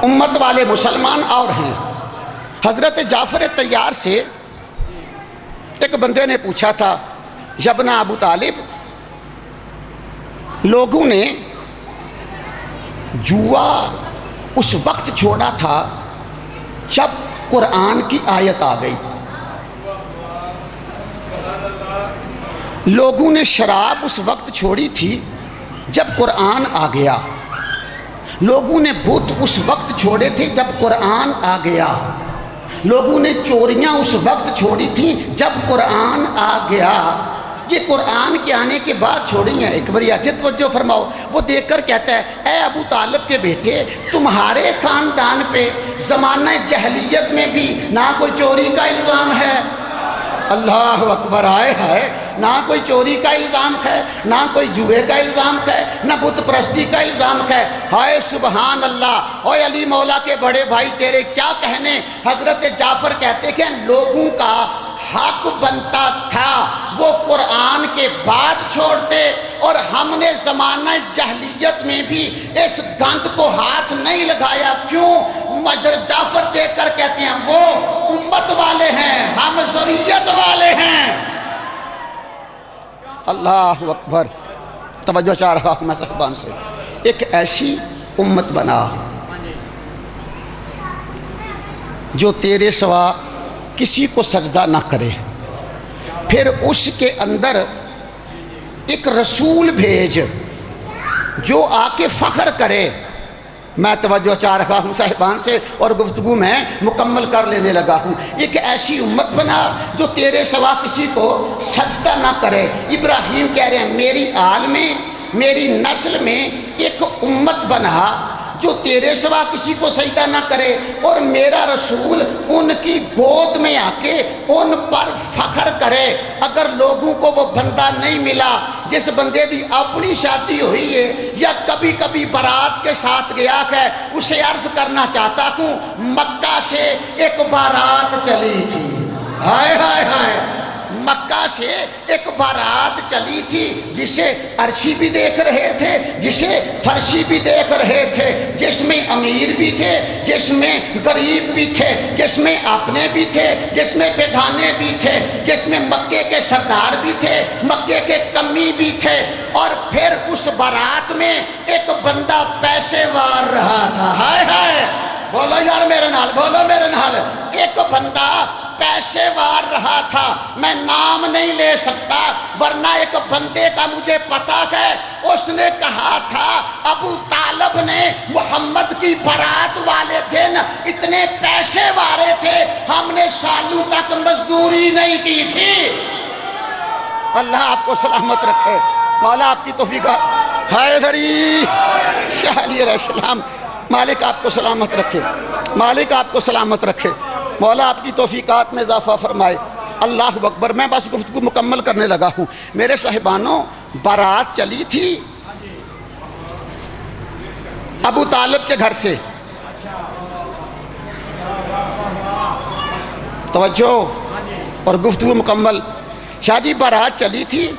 Speaker 1: امت والے مسلمان اور ہیں۔ حضرت جعفر طیار سے ایک بندے نے پوچھا تھا یبنا ابو طالب، لوگوں نے جوا اس وقت چھوڑا تھا جب قرآن کی آیت آ گئی، لوگوں نے شراب اس وقت چھوڑی تھی جب قرآن آ گیا، لوگوں نے بت اس وقت چھوڑے تھے جب قرآن آ گیا، لوگوں نے چوریاں اس وقت چھوڑی تھیں جب قرآن آ گیا، یہ قرآن کے آنے کے بعد چھوڑی ہیں. ایک بار اچھے توجہ فرماؤ. وہ دیکھ کر کہتا ہے اے ابو طالب کے بیٹے تمہارے خاندان پہ زمانہ جہلیت میں بھی نہ کوئی چوری کا الزام ہے. اللہ اکبر. آئے ہے نہ کوئی چوری کا الزام ہے, نہ کوئی جوئے کا الزام ہے, نہ بت پرستی کا الزام ہے. ہائے سبحان اللہ. اوے علی مولا کے بڑے بھائی تیرے کیا کہنے. حضرت جعفر کہتے کہ لوگوں کا حق بنتا تھا وہ قرآن کے بعد چھوڑتے, اور ہم نے زمانہ جہلیت میں بھی اس گند کو ہاتھ نہیں لگایا. کیوں؟ حضرت جعفر دیکھ کر کہتے ہیں وہ امت والے ہیں, ہم ذریت والے ہیں. اللہ اکبر. توجہ چاہ رہا ہوں میں صاحبان سے. ایک ایسی امت بنا جو تیرے سوا کسی کو سجدہ نہ کرے, پھر اس کے اندر ایک رسول بھیج جو آ کے فخر کرے. میں توجہ چاہ رہا ہوں صاحبان سے اور گفتگو میں مکمل کر لینے لگا ہوں. ایک ایسی امت بنا جو تیرے سوا کسی کو سجدہ نہ کرے. ابراہیم کہہ رہے ہیں میری آل میں میری نسل میں ایک امت بنا جو تیرے سوا کسی کو سجدہ نہ کرے, اور میرا رسول ان کی گود میں آ کے ان پر فخر کرے. اگر لوگوں کو وہ بندہ نہیں ملا جس بندے دی اپنی شادی ہوئی ہے یا کبھی کبھی بارات کے ساتھ گیا ہے, اسے عرض کرنا چاہتا ہوں مکہ سے ایک بارات چلی تھی. ہائے ہائے ہائے. مکہ سے ایک بارات چلی تھی جسے عرشی بھی دیکھ رہے تھے, جسے فرشی بھی دیکھ رہے تھے, جس میں امیر بھی تھے, جس میں غریب بھی تھے, جس میں اپنے بھی تھے, جس میں بیگانے بھی تھے, جس میں مکے کے سردار بھی تھے, مکے کے کمی بھی تھے. اور پھر اس بارات میں ایک بندہ پیسے وار رہا تھا. ہائے ہائے. بولو یار میرے نال, بولو میرے نال. ایک بندہ پیسے وار رہا تھا. میں نام نہیں لے سکتا ورنہ ایک بندے کا مجھے پتا ہے. اس نے کہا تھا ابو طالب نے محمد کی بارات والے دن اتنے پیسے وارے تھے ہم نے سالوں تک مزدوری نہیں کی تھی. اللہ آپ کو سلامت رکھے, مولا آپ کی توفیق. حیدری شاہ علی علیہ السلام, مالک آپ کو سلامت رکھے, مالک آپ کو سلامت رکھے, مولا آپ کی توفیقات میں اضافہ فرمائے. اللہ اکبر. میں بس گفتگو مکمل کرنے لگا ہوں. میرے صاحبانوں بارات چلی تھی ابو طالب کے گھر سے. توجہ اور گفتگو مکمل. شاہ جی بارات چلی تھی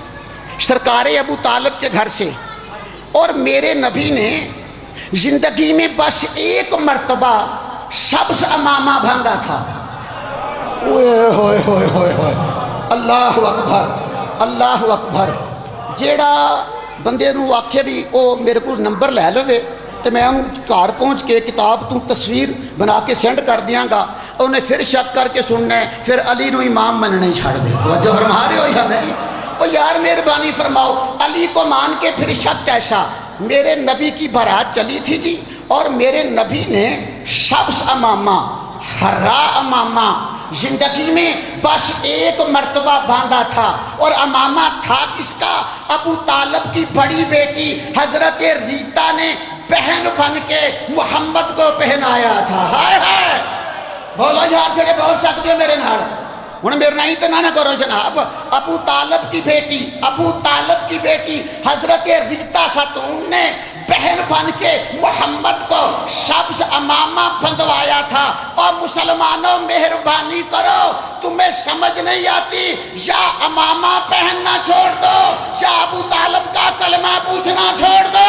Speaker 1: سرکار ابو طالب کے گھر سے, اور میرے نبی نے زندگی میں بس ایک مرتبہ سبز امامہ بھانگا تھا. اوئے ہوئے ہوئے ہوئے ہوئے. اللہ اکبر, اللہ اکبر. جیڑا بندے نو آکھے بھی او میرے کو نمبر لے لوے تو میں انہوں گھر پہنچ کے کتاب تو تصویر بنا کے سینڈ کر دیاں گا, انہیں پھر شک کر کے سننا ہے, پھر علی نو امام مننے ہی چھاڑ دے. توجہ فرما رہے ہو یا نہیں؟ او یار مہربانی فرماؤ, علی کو مان کے پھر شک کیسا؟ میرے نبی کی بارات چلی تھی جی, اور میرے نبی نے سبز امامہ ہرا امامہ زندگی میں بس ایک مرتبہ باندھا تھا, اور امامہ تھا کس کا؟ ابو طالب کی بڑی بیٹی حضرت ریتا نے بہن بن کے محمد کو پہنایا تھا. ہائے ہائے. بولو یار جڑے بول سکتے ہو میرے نال, ہوں میرے نہ اتنا نہ کرو جناب. ابو طالب کی بیٹی, ابو طالب کی بیٹی حضرت ریتا خاتون نے بہن بن کے محمد کو سبز امامہ بندوایا تھا. اور مسلمانوں مہربانی کرو, تمہیں سمجھ نہیں آتی, یا امامہ پہننا چھوڑ دو یا ابو طالب کا کلمہ پوچھنا چھوڑ دو.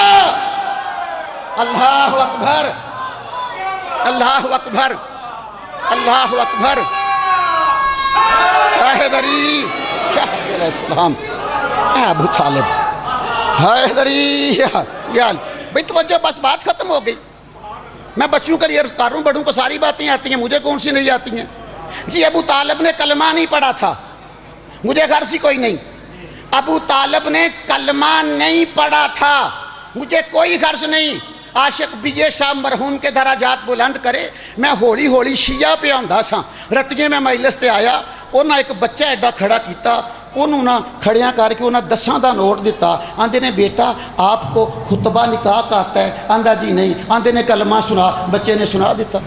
Speaker 1: اللہ اکبر, اللہ اکبر, اللہ اکبر. حیدری شاہ علیہ السلام, ابو طالب, حیدری یال. بھئی توجہ, بس بات ختم ہو گئی. میں بچوں کا یہ عرض کر رہا ہوں, بڑوں کو ساری باتیں آتی ہیں, مجھے کون سی نہیں آتی ہیں جی. ابو طالب نے کلمہ نہیں پڑھا تھا, مجھے غرض ہی کوئی نہیں. ابو طالب نے کلمہ نہیں پڑھا تھا, مجھے کوئی غرض نہیں. عاشق بیے صاحب مرحوم کے دراجات بلند کرے. میں ہولی ہولی شیعہ پہ آندا سا, رتیے میں مجلس تے آیا, انہاں ایک بچہ ایڈا کھڑا کیتا, انہوں نے کھڑیاں کر کے انہیں 10 دا نوٹ دیتا. آندے نے بیٹا آپ کو خطبہ نکاح کا آتا ہے؟ آندہ جی نہیں. آندے نے کلمہ سنا. بچے نے سنا دیتا.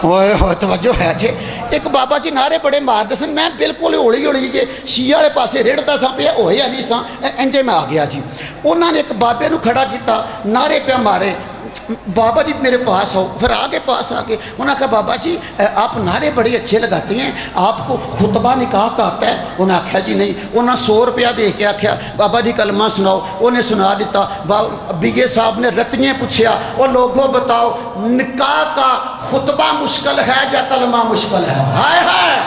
Speaker 1: اوئے ہوئے توجہ ہے جی. ایک بابا جی نعرے بڑے مار سن. میں بالکل ہولی ہولی جی شیعہ والے پاسے ریڑتا سا پہ ہوئے نہیں سا انجے میں آ گیا جی. انہوں نے ایک بابے نو کھڑا کیتا, نعرے پہ مارے. بابا جی میرے پاس آؤ. پھر آگے پاس آ کے انہوں نے کہا بابا جی آپ نعرے بڑے اچھے لگاتے ہیں, آپ کو خطبہ نکاح کا آتا ہے؟ انہوں نے آخیا جی نہیں. انہوں نے 100 روپیہ دے کے آخیا بابا جی کلمہ سناؤ. انہیں سنا دیتا. بیگے صاحب نے رتیاں پوچھیا اور لوگوں بتاؤ نکاح کا خطبہ مشکل ہے یا کلمہ مشکل ہے؟ ہائے ہائے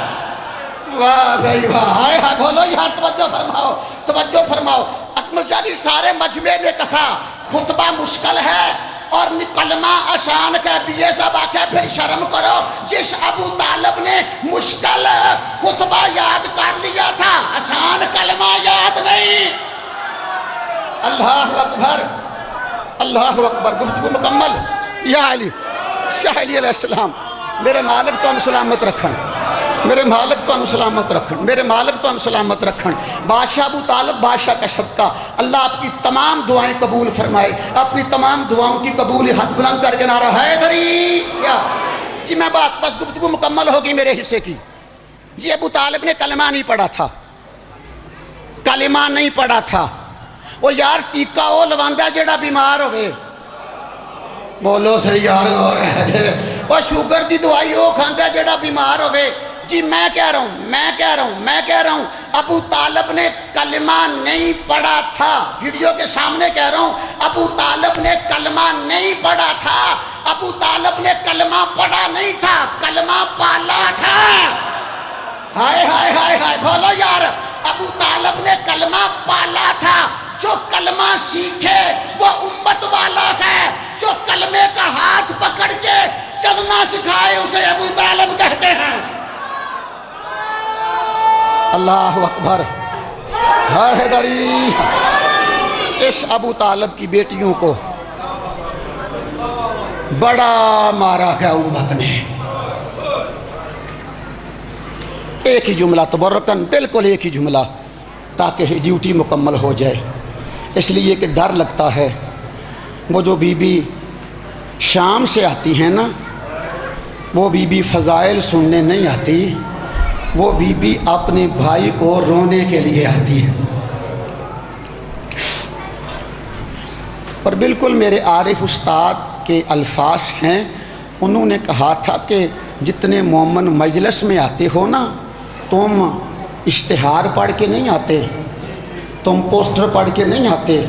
Speaker 1: واہ بھائی واہ, ہائے ہائے بولو یار, توجہ فرماؤ توجہ فرماؤ. اکمل شاہی سارے مجمع نے کہا خطبہ مشکل ہے اور کلمہ آسان کا. بیے صاحب آکھا پھر شرم کرو, جس ابو طالب نے مشکل خطبہ یاد کر لیا تھا آسان کلمہ یاد نہیں. اللہ اکبر اللہ اکبر. گفتگو مکمل. یا علی شاہ علی علیہ السلام میرے مالک تو سلامت رکھن, میرے مالک تو سلامت رکھن, میرے مالک تو سلامت رکھن. بادشاہ ابو طالب بادشاہ کا صدقہ اللہ آپ کی تمام دعائیں قبول فرمائے. اپنی تمام دعاؤں کی قبول ہاتھ بلند کر کے نعرہ حیدری. جی میں بات بس گفتگو مکمل ہوگی میرے حصے کی. جی ابو طالب نے کلمہ نہیں پڑھا تھا, کلمہ نہیں پڑھا تھا. وہ یار ٹیکہ وہ لواندا جیڑا بیمار ہوئے, بولو صحیح یار غور ہے. وہ شوگر دی دوائی وہ کھاندا جیڑا بیمار ہوئے. جی میں کہہ رہا ہوں ابو طالب نے کلمہ نہیں پڑھا تھا. ویڈیو کے سامنے کہہ رہا ہوں ابو طالب نے کلمہ نہیں پڑھا تھا. ابو طالب نے کلمہ پڑھا نہیں تھا, کلمہ پالا تھا. ہائے ہائے ہائے ہائے بولو یار, ابو طالب نے کلمہ پالا تھا. جو کلمہ سیکھے وہ امت والا ہے, جو کلمے کا ہاتھ پکڑ کے چلنا سکھائے اسے ابو طالب کہتے ہیں. اللہ اکبر حیدری. اس ابو طالب کی بیٹیوں کو بڑا مارا گیا امت نے. ایک ہی جملہ تبرکن, بالکل ایک ہی جملہ, تاکہ ڈیوٹی مکمل ہو جائے. اس لیے کہ ڈر لگتا ہے. وہ جو بی بی شام سے آتی ہیں نا, وہ بی بی فضائل سننے نہیں آتی, وہ بی بی اپنے بھائی کو رونے کے لیے آتی ہے. اور بالکل میرے عارف استاد کے الفاظ ہیں. انہوں نے کہا تھا کہ جتنے مومن مجلس میں آتے ہو نا, تم اشتہار پڑھ کے نہیں آتے, تم پوسٹر پڑھ کے نہیں آتے,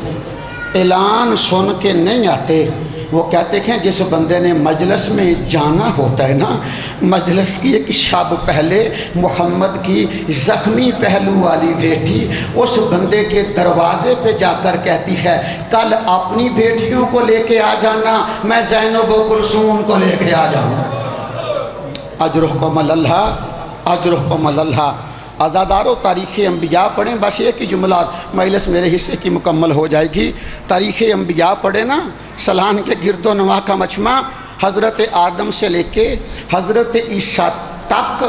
Speaker 1: اعلان سن کے نہیں آتے. وہ کہتے ہیں جس بندے نے مجلس میں جانا ہوتا ہے نا, مجلس کی ایک شب پہلے محمد کی زخمی پہلو والی بیٹی اس بندے کے دروازے پہ جا کر کہتی ہے کل اپنی بیٹیوں کو لے کے آ جانا, میں زینب و کلثوم کو لے کے آ جاؤں. اجرکم اللہ اجرکم اللہ. آزادارو تاریخ انبیاء پڑھیں. بس ایک ہی جملہ مجلس میرے حصے کی مکمل ہو جائے گی. تاریخ انبیاء پڑھیں نا, سلان کے گرد و نواح کا مجمع حضرت آدم سے لے کے حضرت عیسیٰ تک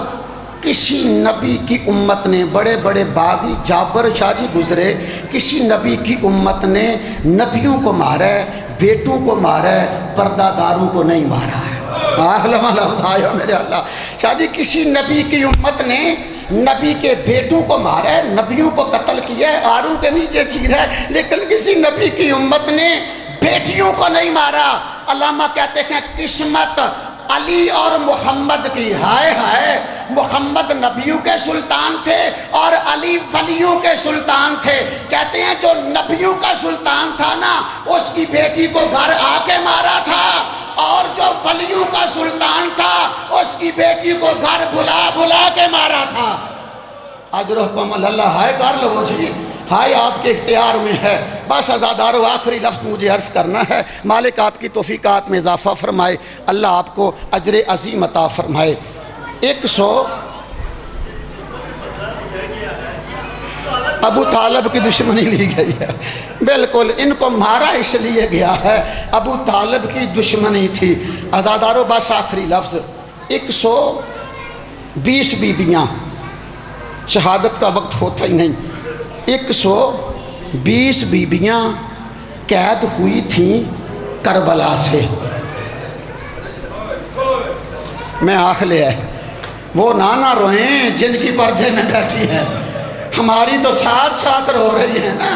Speaker 1: کسی نبی کی امت نے, بڑے بڑے باغی جابر شاہ جی گزرے, کسی نبی کی امت نے نبیوں کو مارا ہے, بیٹوں کو مارا ہے, پردہ داروں کو نہیں مارا ہے. میرے اللہ شاہ جی, کسی نبی کی امت نے نبی کے بیٹوں کو مارا ہے, نبیوں کو قتل کیا ہے, آروں کے نیچے چیرا ہے, لیکن کسی نبی کی امت نے بیٹیوں کو نہیں مارا. علامہ کہتے ہیں قسمت علی اور محمد کی. ہائے ہائے, محمد نبیوں کے سلطان تھے اور علی ولیوں کے سلطان تھے. کہتے ہیں جو نبیوں کا سلطان تھا نا, اس کی بیٹی کو گھر آ کے مارا تھا, اور جو ولیوں کا سلطان تھا اس کی بیٹی کو گھر بلا بلا کے مارا تھا. اجرکم اللہ. ہائے کر لو جی, ہائے آپ کے اختیار میں ہے. بس عزادارو آخری لفظ مجھے عرض کرنا ہے. مالک آپ کی توفیقات میں اضافہ فرمائے, اللہ آپ کو اجر عظیم عطا فرمائے. 100 ابو طالب کی دشمنی لی گئی ہے. بالکل ان کو مارا اس لیے گیا ہے, ابو طالب کی دشمنی تھی. عزادارو بس آخری لفظ, 120 بیبیاں شہادت کا وقت ہوتا ہی نہیں۔ 120 بیبیاں قید ہوئی تھیں کربلا سے۔ میں آنکھ لے آئے، وہ نانا روئیں جن کی پردے میں بیٹھی ہیں، ہماری تو ساتھ ساتھ رو رہی ہیں نا،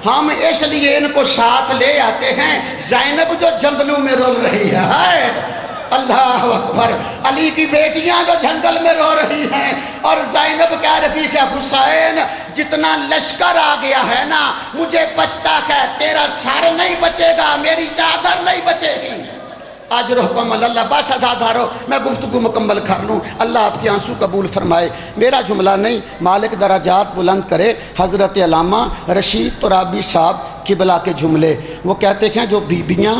Speaker 1: ہم اس لیے ان کو ساتھ لے آتے ہیں۔ زینب جو جنگلوں میں رو رہی ہے، ہائے اللہ اکبر، علی کی بیٹیاں جو جنگل میں رو رہی ہیں، اور زینب کہہ رہی کہ حسین جتنا لشکر آ گیا ہے نا، مجھے بچتا کہ تیرا سر نہیں بچے گا، میری چادر نہیں بچے گی۔ آج رحکم اللہ بس ازادارو، میں گفتگو مکمل کر لوں، اللہ آپ کے آنسو قبول فرمائے۔ میرا جملہ نہیں، مالک درجات بلند کرے۔ حضرت علامہ رشید ترابی صاحب قبلہ کے جملے، وہ کہتے ہیں جو بیبیاں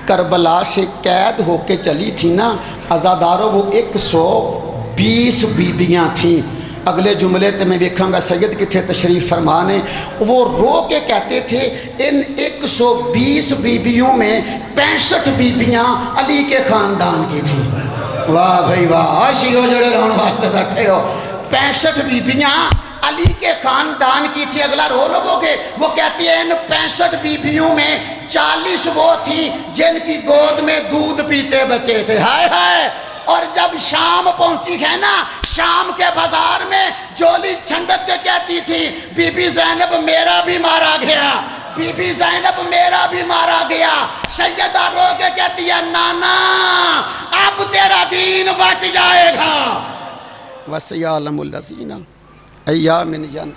Speaker 1: کربلا سے قید ہو کے چلی تھی نا ازادارو، وہ 120 بیبیاں تھیں۔ اگلے جملے تے میں دیکھاں گا سید کتھے تشریف فرمانے، وہ رو کے کہتے تھے ان 120 بیبیوں میں 65 بیبیاں علی کے خاندان کی تھیں۔ واہ بھائی واہ، عاشقو جڑے رہن واسطے بیٹھے ہو، 65 بیبیاں علی کے خاندان کی تھی۔ اگلا رو لوگوں کے، وہ کہتی ہے ان 65 بیبیوں میں 40 وہ تھی جن کی گود میں دودھ پیتے بچے تھے۔ ہائے ہائے، اور جب شام پہنچی ہے نا، شام کے بازار میں جولی چھنڈک کے کہتی تھی بی بی زینب میرا بھی مارا گیا، بی بی زینب میرا بھی مارا گیا۔ سیدہ رو کے کہتی ہے نانا اب تیرا دین بچ جائے گا۔ وَسَيَعْلَمُ الَّذِينَ أَيَّامٍ